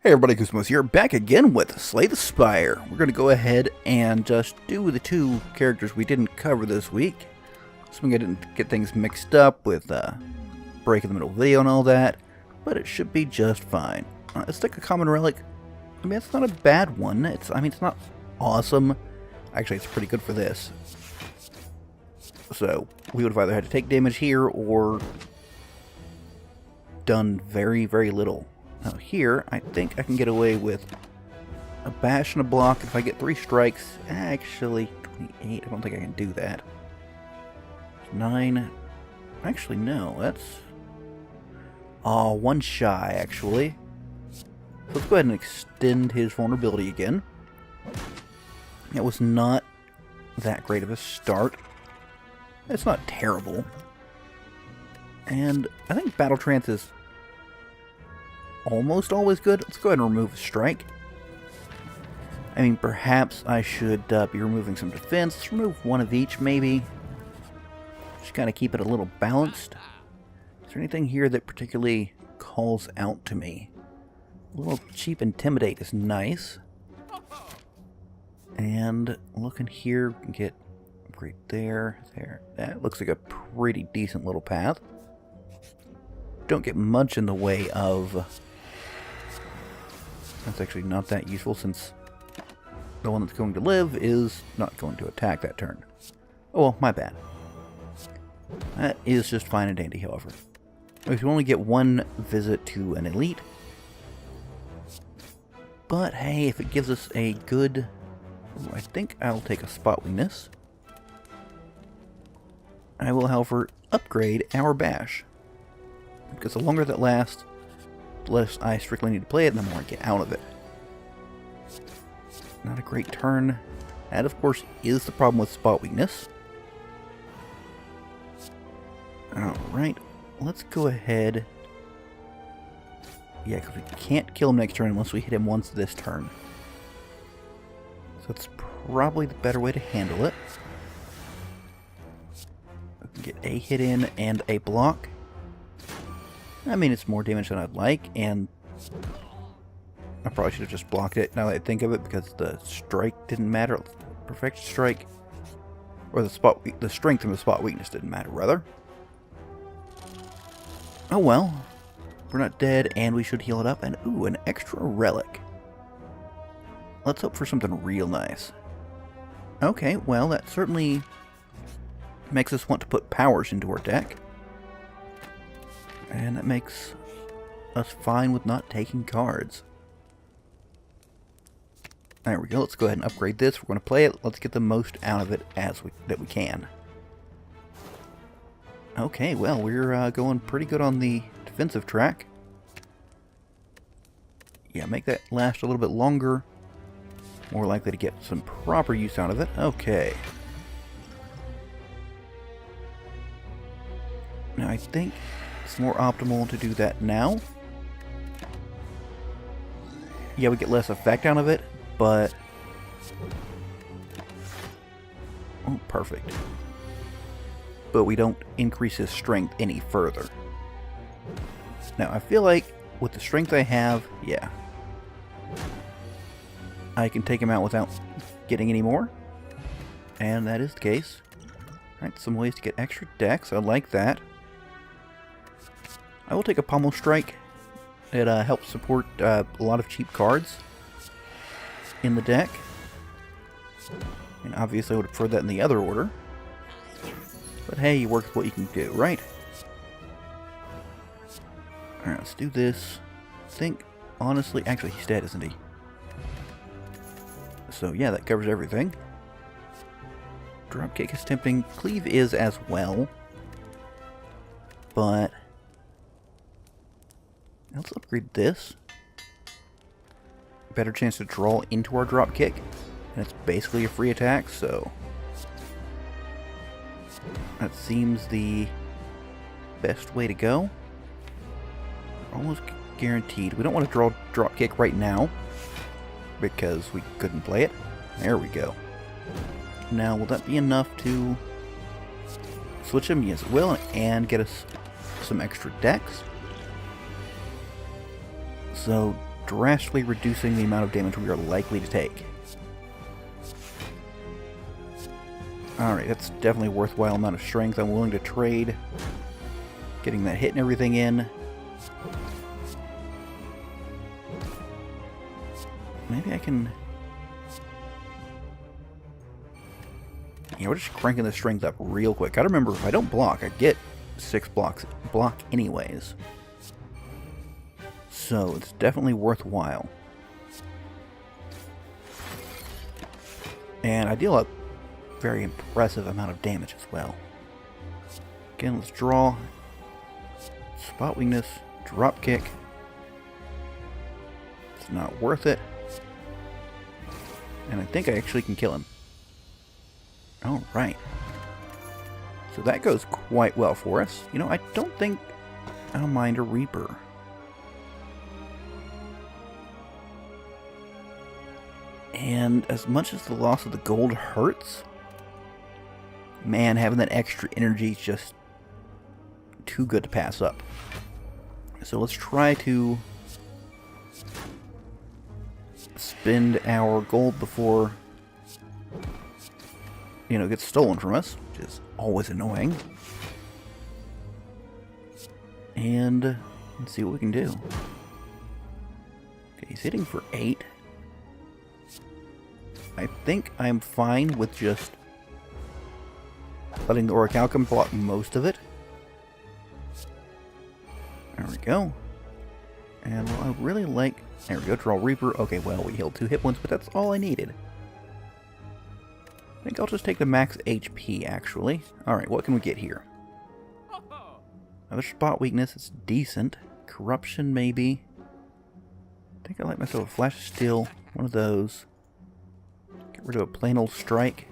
Hey everybody, Koosemose here, back again with Slay the Spire. We're going to go ahead and just do the two characters we didn't cover this week. So we didn't get things mixed up with break in the middle of the video and all that, but it should be just fine. Let's take a common relic. I mean, it's not a bad one. It's not awesome. Actually, it's pretty good for this. So, we would have either had to take damage here or done very, very little. Now here, I think I can get away with a bash and a block if I get 3 strikes. Actually, 28, I don't think I can do that. 9, actually no, that's... one shy, actually. So let's go ahead and extend his vulnerability again. It was not that great of a start. It's not terrible. And I think Battle Trance is almost always good. Let's go ahead and remove a strike. I mean, perhaps I should be removing some defense. Let's remove one of each, maybe. Just kind of keep it a little balanced. Is there anything here that particularly calls out to me? A little cheap Intimidate is nice. And looking here, we can get upgrade there. That looks like a pretty decent little path. Don't get much in the way of... That's actually not that useful since the one that's going to live is not going to attack that turn. Oh well, my bad. That is just fine and dandy, however. We can only get one visit to an elite. But hey, if it gives us a good... Ooh, I think I'll take a spot weakness. I will, however, upgrade our bash. Because the longer that lasts, the less I strictly need to play it, and the more I get out of it. Not a great turn. That, of course, is the problem with spot weakness. Alright, let's go ahead. Yeah, because we can't kill him next turn unless we hit him once this turn. So that's probably the better way to handle it. We can get a hit in and a block. I mean, it's more damage than I'd like, and I probably should have just blocked it now that I think of it, because the strike didn't matter. Perfect strike, or the strength and the spot weakness didn't matter, rather. Oh well, we're not dead, and we should heal it up, and ooh, an extra relic. Let's hope for something real nice. Okay, well, that certainly makes us want to put powers into our deck. And that makes us fine with not taking cards. There we go. Let's go ahead and upgrade this. We're going to play it. Let's get the most out of it that we can. Okay, well, we're going pretty good on the defensive track. Yeah, make that last a little bit longer. More likely to get some proper use out of it. Okay. Now, I think it's more optimal to do that now. Yeah, we get less effect out of it, but... Oh, perfect. But we don't increase his strength any further. Now, I feel like with the strength I have, yeah, I can take him out without getting any more. And that is the case. Alright, some ways to get extra decks. I like that. I will take a Pommel Strike. It helps support a lot of cheap cards in the deck. And obviously I would prefer that in the other order. But hey, you work with what you can do, right? Alright, let's do this. I think, honestly, actually he's dead, isn't he? So yeah, that covers everything. Dropkick is tempting. Cleave is as well. But... let's upgrade this. Better chance to draw into our dropkick. And it's basically a free attack, so... that seems the best way to go. Almost guaranteed. We don't want to draw dropkick right now, because we couldn't play it. There we go. Now, will that be enough to switch him? Yes, it will, and get us some extra decks. So drastically reducing the amount of damage we are likely to take. Alright, that's definitely a worthwhile amount of strength. I'm willing to trade getting that hit and everything in. Maybe I can... we're just cranking the strength up real quick. Gotta remember, if I don't block, I get 6 block anyways. So, it's definitely worthwhile. And I deal a very impressive amount of damage as well. Again, let's draw. Spot weakness, drop kick. It's not worth it. And I think I actually can kill him. Alright. So that goes quite well for us. You know, I don't think I'll mind a Reaper. And as much as the loss of the gold hurts, man, having that extra energy is just too good to pass up. So let's try to spend our gold before, you know, it gets stolen from us, which is always annoying. And let's see what we can do. Okay, he's hitting for 8. I think I'm fine with just letting the Orichalcum block most of it. There we go. And well, I really like... there we go, draw Reaper. Okay, well, we healed 2 hit points, but that's all I needed. I think I'll just take the max HP, actually. Alright, what can we get here? Another spot weakness, it's decent. Corruption, maybe. I think I like myself a Flash of Steel, one of those. Get rid of a plain old strike.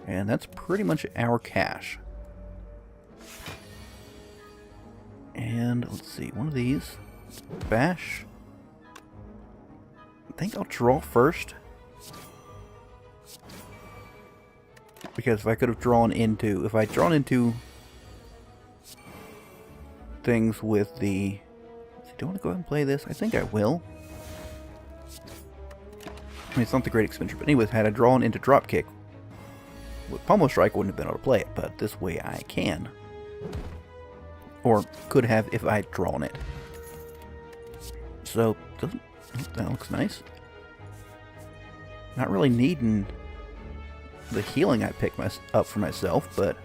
And that's pretty much our cash. And let's see, one of these. Bash. I think I'll draw first. Because if I could have drawn into... if I'd drawn into things with the... do I want to go ahead and play this? I think I will. I mean, it's not the great expenditure, but anyways, had I drawn into Dropkick, with Pommel Strike, I wouldn't have been able to play it, but this way I can. Or could have if I had drawn it. So, that looks nice. Not really needing the healing I picked up for myself, but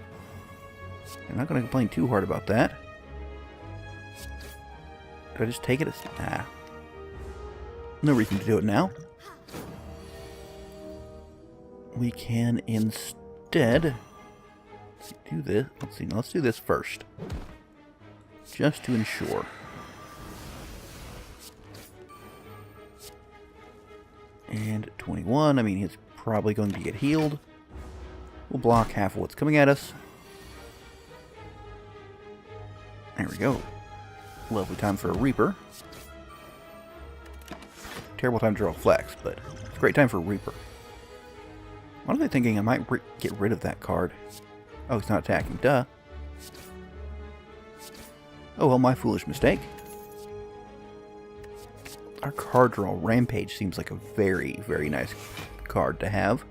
I'm not going to complain too hard about that. Do I just take it as... nah. No reason to do it now. We can instead do this. Let's see. Now let's do this first, just to ensure. And 21. I mean, he's probably going to get healed. We'll block half of what's coming at us. There we go. Lovely time for a Reaper. Terrible time to draw Flex, but it's a great time for a Reaper. What are they thinking? I might get rid of that card. Oh, he's not attacking. Duh. Oh, well, my foolish mistake. Our card draw, Rampage, seems like a very, very nice card to have.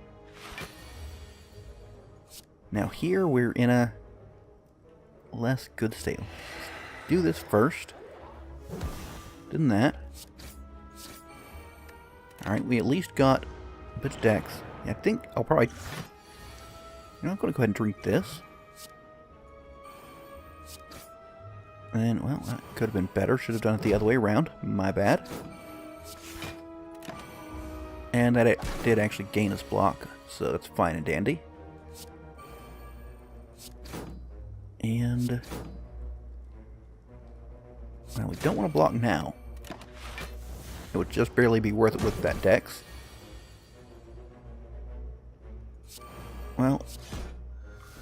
Now here, we're in a less good state. Let's do this first. Didn't that. Alright, we at least got a bit of dex. I think I'll probably... you know, I'm going to go ahead and drink this. And, well, that could have been better. Should have done it the other way around. My bad. And that it did actually gain us block, so that's fine and dandy. And... well, we don't want to block now. It would just barely be worth it with that dex. Well,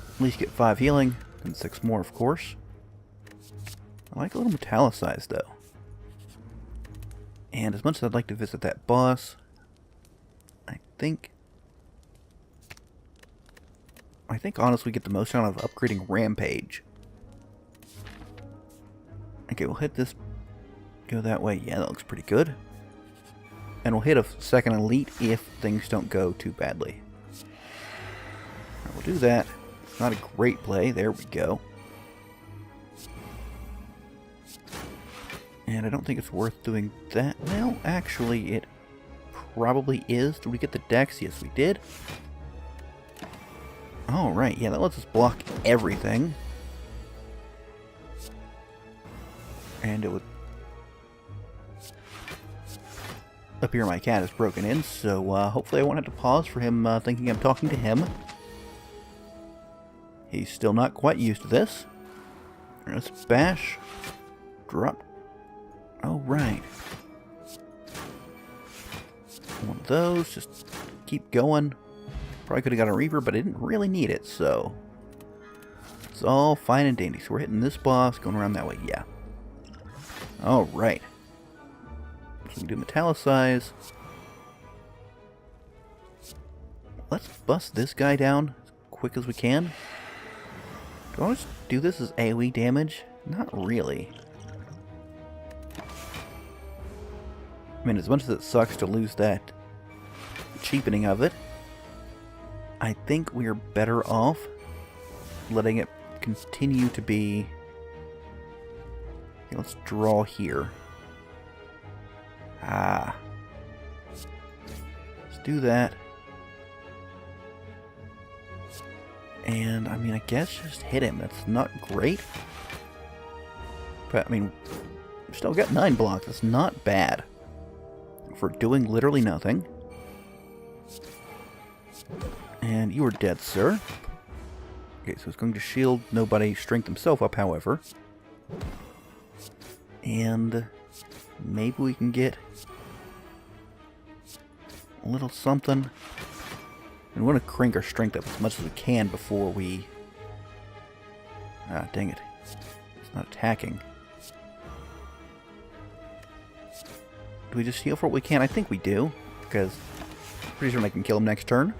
at least get 5 healing, and 6 more, of course. I like a little metallicized, though. And as much as I'd like to visit that boss, I think honestly we get the most out of upgrading Rampage. Okay, we'll hit this Go that way. Yeah, that looks pretty good. And we'll hit a second elite if things don't go too badly. Right, we'll do that. Not a great play. There we go. And I don't think it's worth doing that. Well, actually, it probably is. Did we get the dex? Yes, we did. Alright, yeah, that lets us block everything. And it would... Up here, my cat is broken in, so hopefully I won't have to pause for him thinking I'm talking to him. He's still not quite used to this. Let's bash. Drop. Oh, right. One of those. Just keep going. Probably could have got a Reaper, but I didn't really need it, so... It's all fine and dandy. So we're hitting this boss, going around that way. Yeah. Alright. So we can do metallicize. Let's bust this guy down as quick as we can. Do I want to do this as AoE damage? Not really. I mean, as much as it sucks to lose that cheapening of it, I think we are better off letting it continue to be... Okay, let's draw here. Let's do that. And, I mean, I guess just hit him. That's not great. But, I mean, we've still got 9 blocks. That's not bad for doing literally nothing. And you are dead, sir. Okay, so it's going to shield nobody, strength himself up, however. And maybe we can get a little something. We want to crank our strength up as much as we can before we... Ah, dang it. It's not attacking. Do we just heal for what we can? I think we do, because I'm pretty sure I can kill him next turn.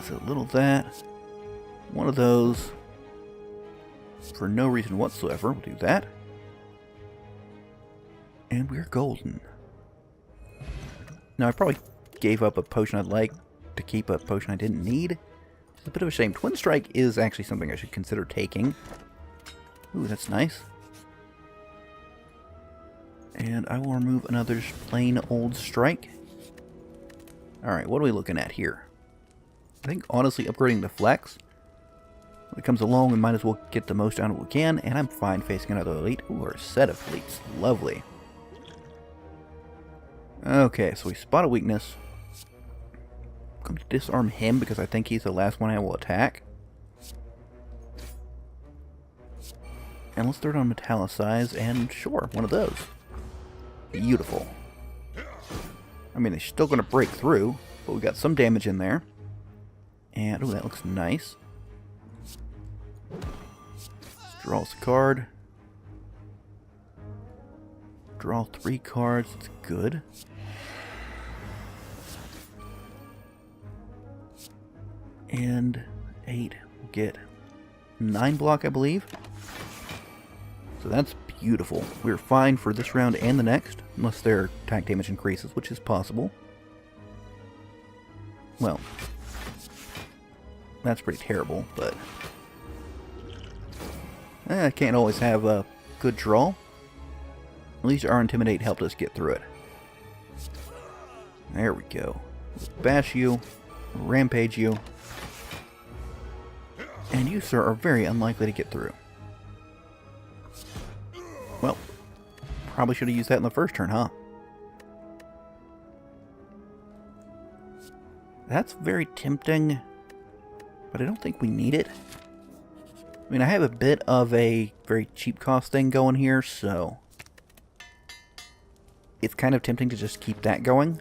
So a little of that. One of those. For no reason whatsoever. We'll do that. And we're golden. Now, I probably gave up a potion I'd like to keep a potion I didn't need. It's a bit of a shame. Twin Strike is actually something I should consider taking. Ooh, that's nice. And I will remove another plain old strike. Alright, what are we looking at here? I think, honestly, upgrading the flex. When it comes along, we might as well get the most out of what we can, and I'm fine facing another elite. Ooh, or a set of elites. Lovely. Okay, so we spot a weakness. I'm going to disarm him because I think he's the last one I will attack. And let's throw it on metallicize, and sure, one of those. Beautiful. I mean, they're still going to break through, but we got some damage in there. And, oh, that looks nice. Draw us a card. Draw 3 cards, it's good. And 8, we'll get 9 block, I believe. So that's beautiful. We're fine for this round and the next, unless their attack damage increases, which is possible. Well, that's pretty terrible, but I can't always have a good draw. At least our Intimidate helped us get through it. There we go. Let's bash you, rampage you, and you, sir, are very unlikely to get through. Well, probably should have used that in the first turn, huh? That's very tempting, but I don't think we need it. I mean, I have a bit of a very cheap cost thing going here, so it's kind of tempting to just keep that going.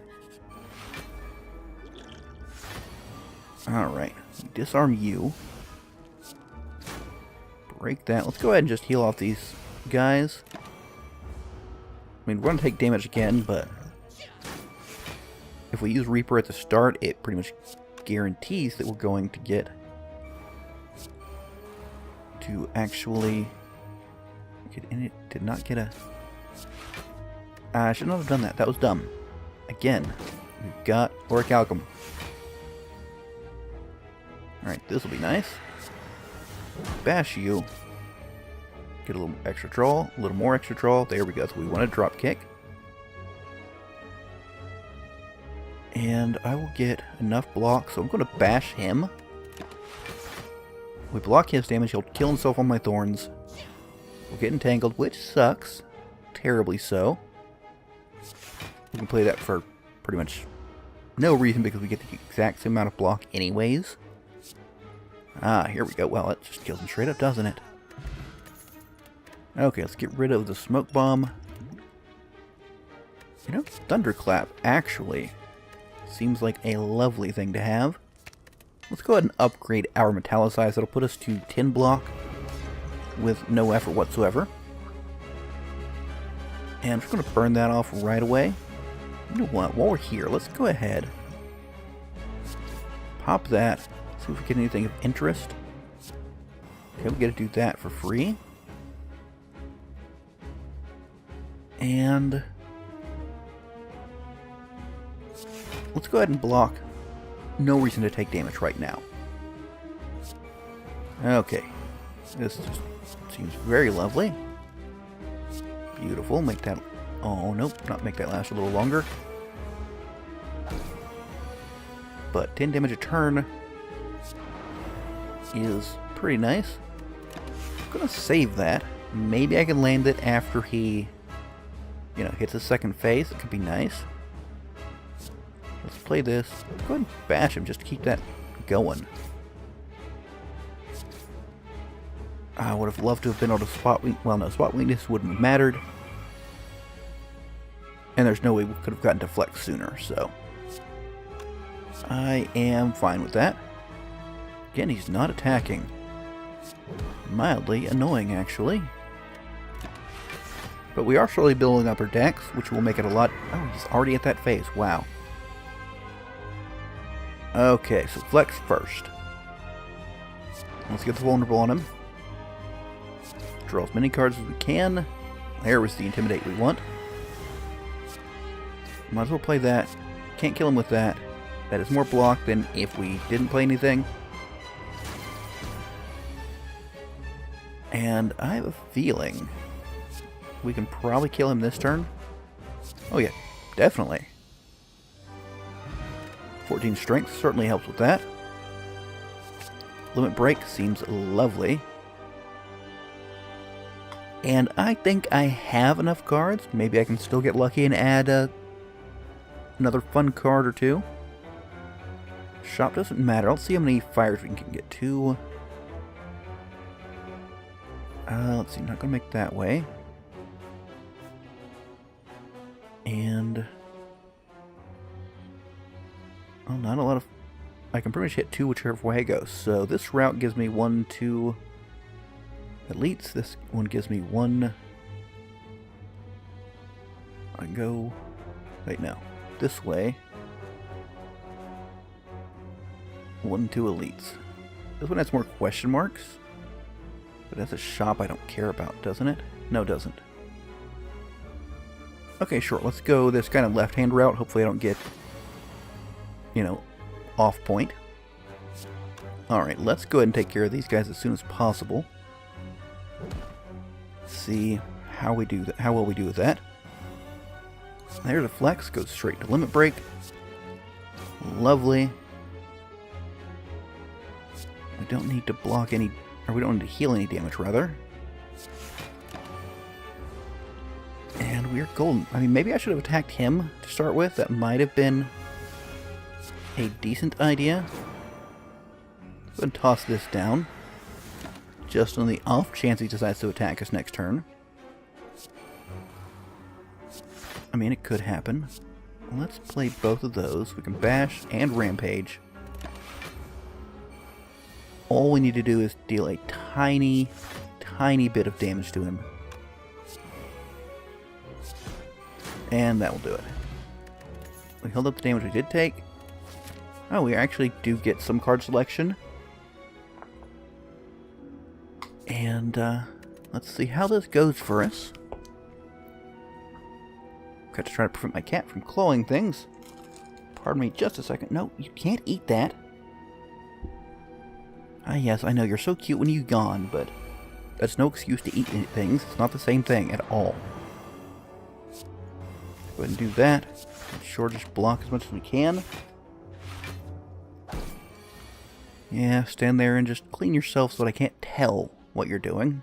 Alright, disarm you. Break that. Let's go ahead and just heal off these guys. I mean, we're going to take damage again, but if we use Reaper at the start, it pretty much guarantees that we're going to get to actually get in it. Did not get a... I should not have done that. That was dumb. Again, we've got Orichalcum. Alright, this will be nice. Bash you. Get a little extra draw, a little more extra draw. There we go. So we want a drop kick. And I will get enough block, so I'm going to bash him. We block his damage, he'll kill himself on my thorns. We'll get entangled, which sucks. Terribly so. We can play that for pretty much no reason because we get the exact same amount of block anyways. Ah, here we go. Well, it just kills him straight up, doesn't it? Okay, let's get rid of the smoke bomb. You know, Thunderclap actually seems like a lovely thing to have. Let's go ahead and upgrade our Metallicize. That'll put us to 10 block with no effort whatsoever. And I'm just going to burn that off right away. You know what? While we're here, let's go ahead. Pop that. See if we get anything of interest. Okay, we get to do that for free. And let's go ahead and block. No reason to take damage right now. Okay. This just seems very lovely. Beautiful. Make that... Oh, nope. Not make that last a little longer. But 10 damage a turn is pretty nice. I'm going to save that. Maybe I can land it after he, you know, hits his second phase. It could be nice. Let's play this. Go ahead and bash him just to keep that going. I would have loved to have been able to spot weakness. Well, no, spot weakness wouldn't have mattered. And there's no way we could have gotten to flex sooner, so I am fine with that. Again, he's not attacking. Mildly annoying, actually. But we are slowly building up our decks, which will make it a lot... Oh, he's already at that phase. Wow. Okay, so flex first. Let's get the vulnerable on him. Draw as many cards as we can. There was the intimidate we want. Might as well play that. Can't kill him with that. That is more block than if we didn't play anything. And I have a feeling we can probably kill him this turn. Oh yeah, definitely. 14 strength certainly helps with that. Limit break seems lovely. And I think I have enough cards. Maybe I can still get lucky and add another fun card or two. Shop doesn't matter. Let's see how many fires we can get to. Let's see, not gonna make that way. And oh, not a lot of... I can pretty much hit 2 whichever way I go. So this route gives me 1, 2 elites. This one gives me 1. I go... Wait, no. This way. 1, 2 elites. This one has more question marks. But that's a shop I don't care about, doesn't it? No, it doesn't. Okay, sure. Let's go this kind of left-hand route. Hopefully I don't get, you know, off point. Alright, let's go ahead and take care of these guys as soon as possible. See how we do that, how well we do with that. There's a flex, goes straight to limit break. Lovely. We don't need to block any, or we don't need to heal any damage, rather. And we're golden. I mean, maybe I should have attacked him to start with. That might have been a decent idea. Let's go and toss this down. Just on the off chance he decides to attack us next turn. I mean, it could happen. Let's play both of those. We can bash and rampage. All we need to do is deal a tiny, tiny bit of damage to him. And that will do it. We held up the damage we did take. Oh, we actually do get some card selection. And let's see how this goes for us. Got to try to prevent my cat from clawing things. Pardon me just a second. No, you can't eat that. Ah, yes, I know, you're so cute when you yawn, but that's no excuse to eat things. It's not the same thing at all. Go ahead and do that. Make sure just block as much as we can. Yeah, stand there and just clean yourself so that I can't tell what you're doing.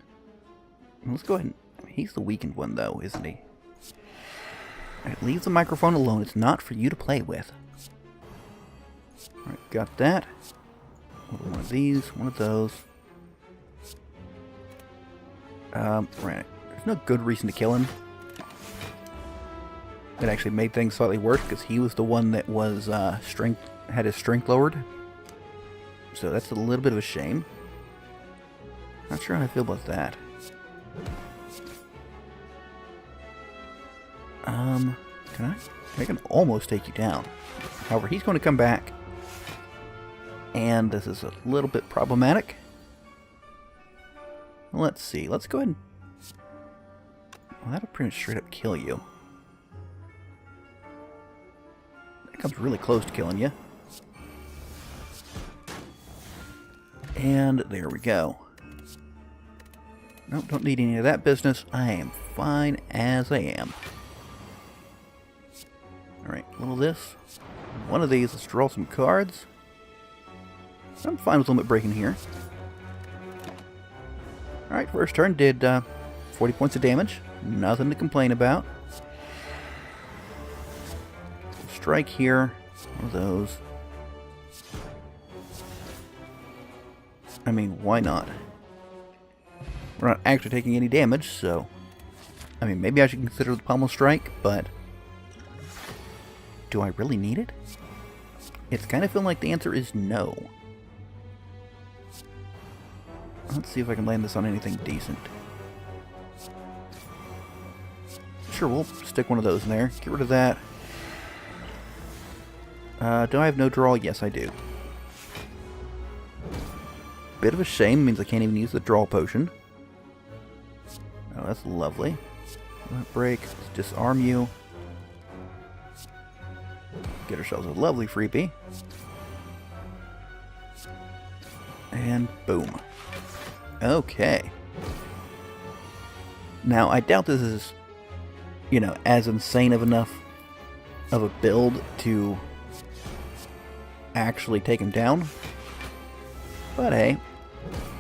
Let's go ahead and... He's the weakened one, though, isn't he? Alright, leave the microphone alone. It's not for you to play with. Alright, got that. One of these, one of those. Right. There's no good reason to kill him. It actually made things slightly worse because he was the one that was had his strength lowered. So that's a little bit of a shame. Not sure how I feel about that. I can almost take you down. However, he's going to come back. And this is a little bit problematic. Let's see. Let's go ahead and... Well, that'll pretty much straight up kill you. That comes really close to killing you. And there we go. Nope, don't need any of that business. I am fine as I am. Alright, a little of this. One of these, let's draw some cards. I'm fine with limit breaking here. Alright, first turn did 40 points of damage. Nothing to complain about. Strike here. One of those. I mean, why not? We're not actually taking any damage, so... I mean, maybe I should consider the pommel strike, but... Do I really need it? It's kind of feeling like the answer is no. Let's see if I can land this on anything decent. Sure, we'll stick one of those in there. Get rid of that. Do I have no draw? Yes, I do. Bit of a shame, means I can't even use the draw potion. Oh, that's lovely. That break. Let's disarm you. Get ourselves a lovely freebie. And boom. Okay. Now, I doubt this is, you know, as insane of enough of a build to actually take him down. But hey,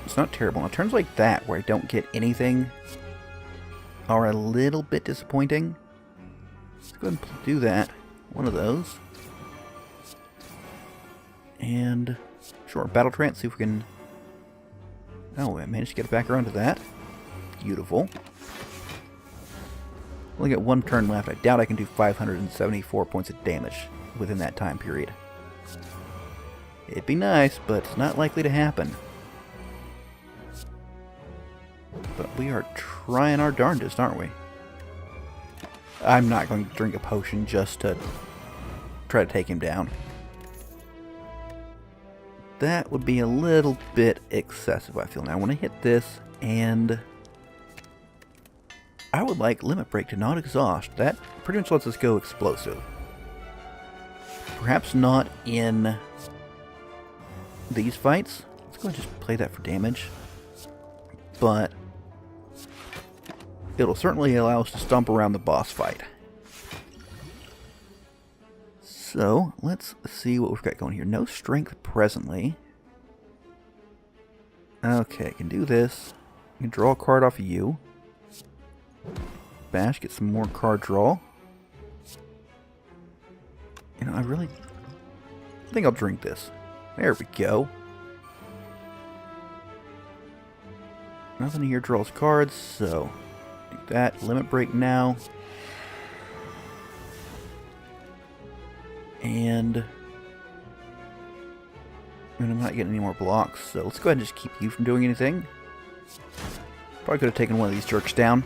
it's not terrible. Now, turns like that, where I don't get anything, are a little bit disappointing. Let's go ahead and do that. One of those. And, sure, battle trance, see if we can... Oh, I managed to get back around to that. Beautiful. Only got one turn left. I doubt I can do 574 points of damage within that time period. It'd be nice, but it's not likely to happen. But we are trying our darndest, aren't we? I'm not going to drink a potion just to try to take him down. That would be a little bit excessive, I feel. Now I want to hit this, and I would like Limit Break to not exhaust. That pretty much lets us go explosive. Perhaps not in these fights. Let's go ahead and just play that for damage. But it'll certainly allow us to stomp around the boss fight. So, let's see what we've got going here. No strength presently. Okay, I can do this. I can draw a card off of you. Bash, get some more card draw. You know, I think I'll drink this. There we go. Nothing here draws cards, so do that. Limit break now. And I'm not getting any more blocks, so let's go ahead and just keep you from doing anything. Probably could have taken one of these jerks down.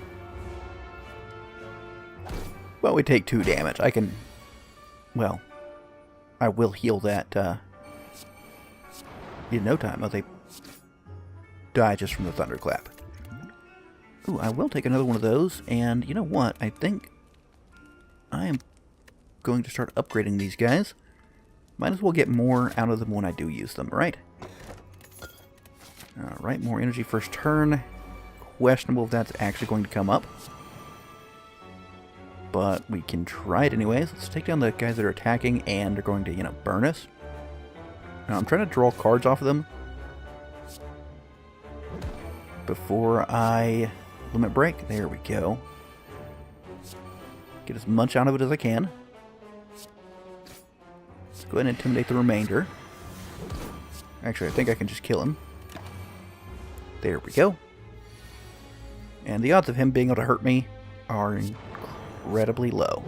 Well, we take 2 damage. I can... Well, I will heal that in no time. Oh, they die just from the thunderclap. Ooh, I will take another one of those, and you know what? I think I am going to start upgrading these guys. Might as well get more out of them when I do use them, right? Alright, more energy first turn. Questionable if that's actually going to come up. But we can try it anyways. Let's take down the guys that are attacking and are going to, you know, burn us. Now, I'm trying to draw cards off of them before I limit break. There we go. Get as much out of it as I can. Let's go ahead and intimidate the remainder. Actually, I think I can just kill him. There we go. And the odds of him being able to hurt me are incredibly low.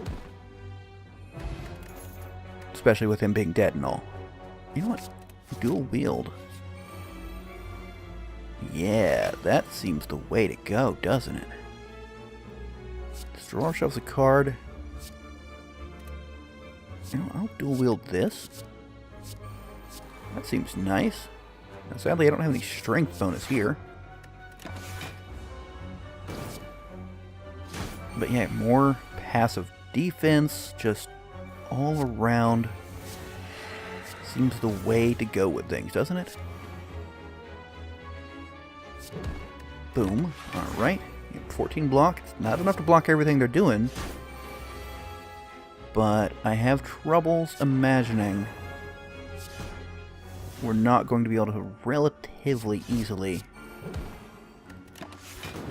Especially with him being dead and all. You know what? Dual wield. Yeah, that seems the way to go, doesn't it? Let's draw ourselves a card. You know, I'll dual wield this. That seems nice. Now, sadly, I don't have any strength bonus here. But yeah, more passive defense, just all around. Seems the way to go with things, doesn't it? Boom. Alright. 14 block. It's not enough to block everything they're doing. But I have troubles imagining we're not going to be able to relatively easily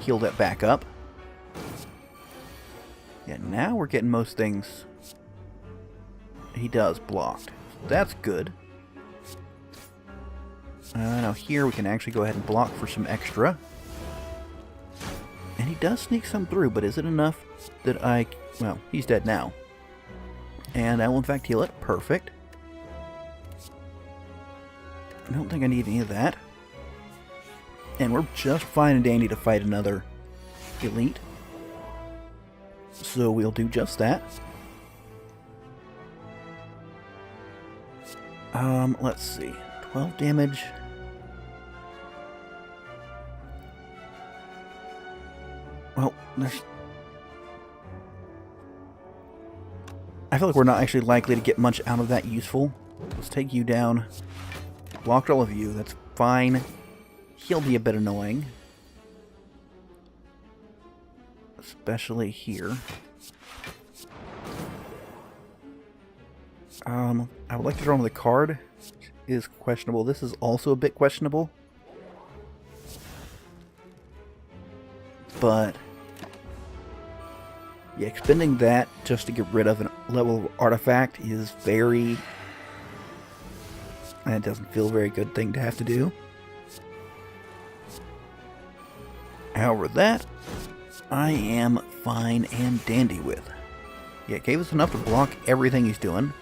heal that back up. Yeah, now we're getting most things he does blocked. So that's good. Now here we can actually go ahead and block for some extra. And he does sneak some through, but is it enough that I... Well, he's dead now. And I will in fact heal it. Perfect. I don't think I need any of that. And we're just fine and dandy to fight another elite. So we'll do just that. Let's see. 12 damage. Well, there's... I feel like we're not actually likely to get much out of that useful. Let's take you down. Blocked all of you. That's fine. He'll be a bit annoying. Especially here. I would like to draw him the card. Is questionable. This is also a bit questionable. But yeah, expending that just to get rid of a level of artifact is very... And it doesn't feel a very good thing to have to do. However, that I am fine and dandy with. Yeah, it gave us enough to block everything he's doing.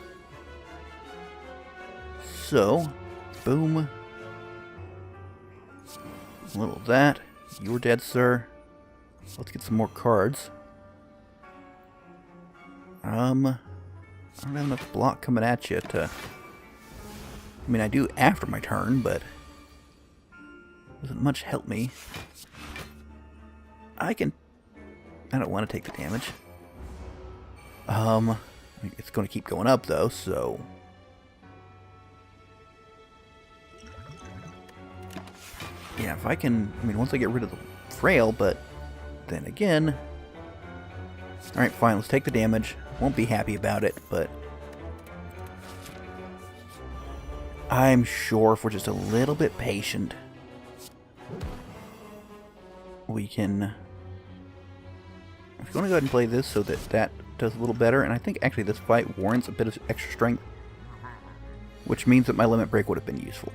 So, boom. A little of that. You're dead, sir. Let's get some more cards. I don't have enough block coming at you to... I mean, I do after my turn, but... doesn't much help me. I don't want to take the damage. It's going to keep going up, though, so... Yeah, if I can... I mean, once I get rid of the frail, but... Then again... Alright, fine, let's take the damage. Won't be happy about it, but... I'm sure if we're just a little bit patient... we can... I'm going to go ahead and play this so that that does a little better. And I think actually this fight warrants a bit of extra strength. Which means that my limit break would have been useful.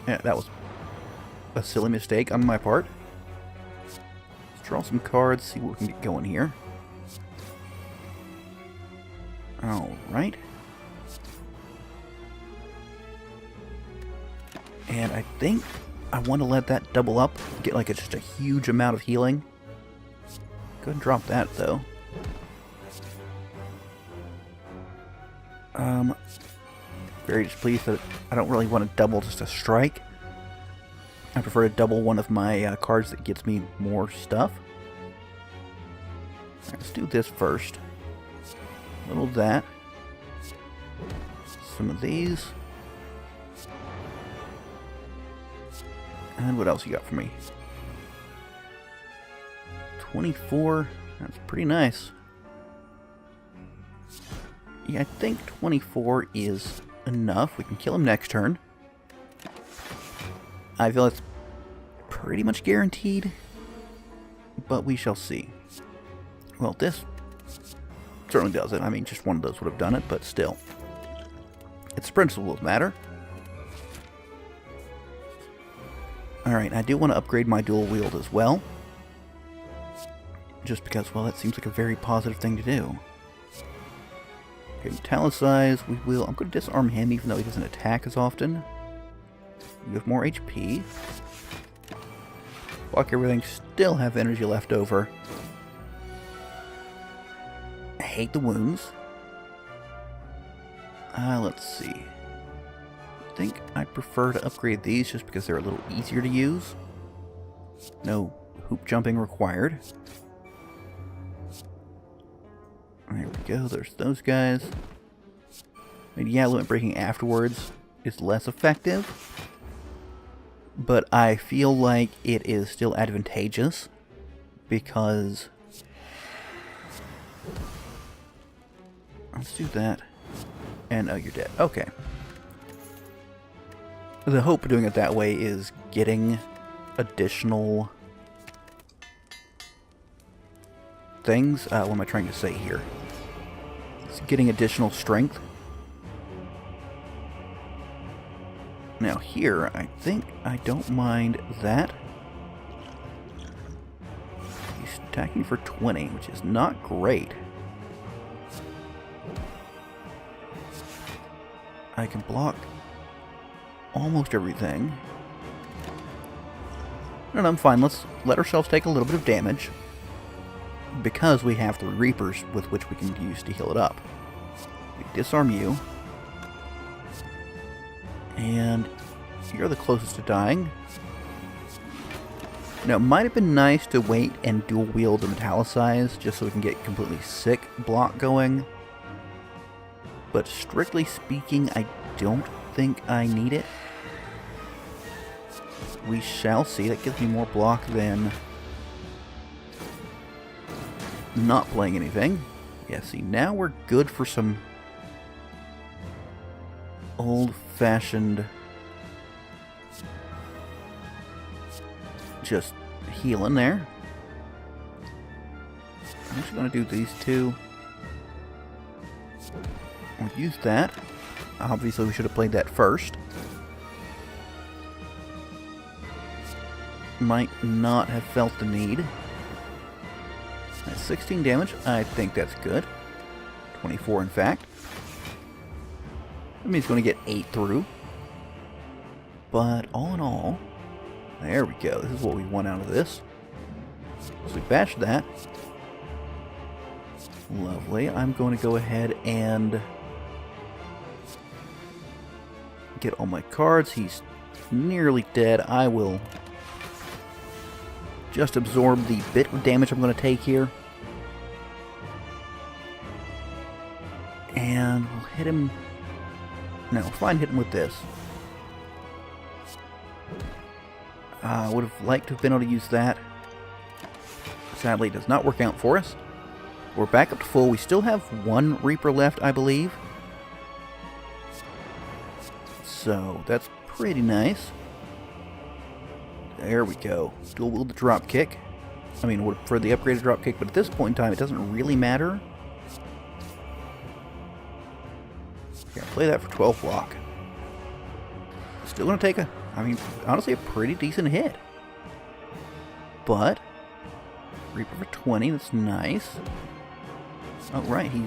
Yeah, that was a silly mistake on my part. Let's draw some cards, see what we can get going here. Alright. And I think I want to let that double up, get like just a huge amount of healing. Go ahead and drop that, though. Very displeased that I don't really want to double just a strike. I prefer to double one of my cards that gets me more stuff. Right, let's do this first. A little of that. Some of these. And what else you got for me? 24. That's pretty nice. Yeah, I think 24 is enough. We can kill him next turn. I feel it's pretty much guaranteed, but we shall see. Well, this certainly does it. I mean, just one of those would have done it, but still. Its principles matter. Alright, I do want to upgrade my dual wield as well. Just because, well, that seems like a very positive thing to do. Okay, metallicize, we will. I'm going to disarm him even though he doesn't attack as often. You have more HP. Block everything, still have energy left over. I hate the wounds. Let's see. I think I prefer to upgrade these just because they're a little easier to use. No hoop jumping required. There we go, there's those guys. I mean, yeah, limit breaking afterwards is less effective, but I feel like it is still advantageous because... Let's do that. And, oh, you're dead. Okay. The hope of doing it that way is getting additional things. What am I trying to say here? It's getting additional strength. Now here, I think I don't mind that. He's attacking for 20, which is not great. I can block almost everything. And I'm fine. Let's let ourselves take a little bit of damage, because we have 3 Reapers with which we can use to heal it up. We disarm you. And you're the closest to dying. Now, it might have been nice to wait and dual wield the metallicize just so we can get completely sick block going. But strictly speaking, I don't think I need it. We shall see. That gives me more block than not playing anything. Yeah, see, now we're good for some old-fashioned just healing there. I'm just going to do these two. We'll use that. Obviously, we should have played that first. Might not have felt the need. That's 16 damage. I think that's good. 24, in fact. That means he's going to get 8 through. But all in all, there we go. This is what we want out of this. So we bashed that. Lovely. I'm going to go ahead and get all my cards. He's nearly dead. I will just absorb the bit of damage I'm going to take here. And we'll hit him. No, fine, hit him with this. I would have liked to have been able to use that. Sadly, it does not work out for us. We're back up to full. We still have 1 Reaper left, I believe. So, that's pretty nice. There we go. Dual wield the drop kick. I mean, for the upgraded drop kick, but at this point in time, it doesn't really matter. Okay, I'll play that for 12 block. Still going to take a, I mean, honestly, a pretty decent hit. But, Reaper for 20, that's nice. Oh, right, he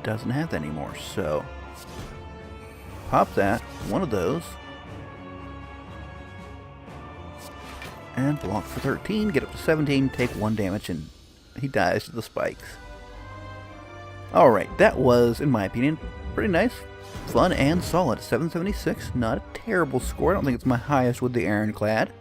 doesn't have that anymore, so pop that, one of those, and block for 13, get up to 17, take 1 damage, and he dies to the spikes. Alright, that was, in my opinion, pretty nice, fun, and solid. 776, not a terrible score. I don't think it's my highest with the Ironclad.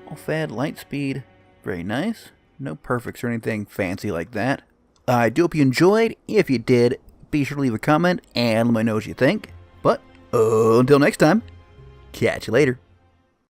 All fad, light speed, very nice. No perfects or anything fancy like that. I do hope you enjoyed. If you did, be sure to leave a comment and let me know what you think. But until next time, catch you later.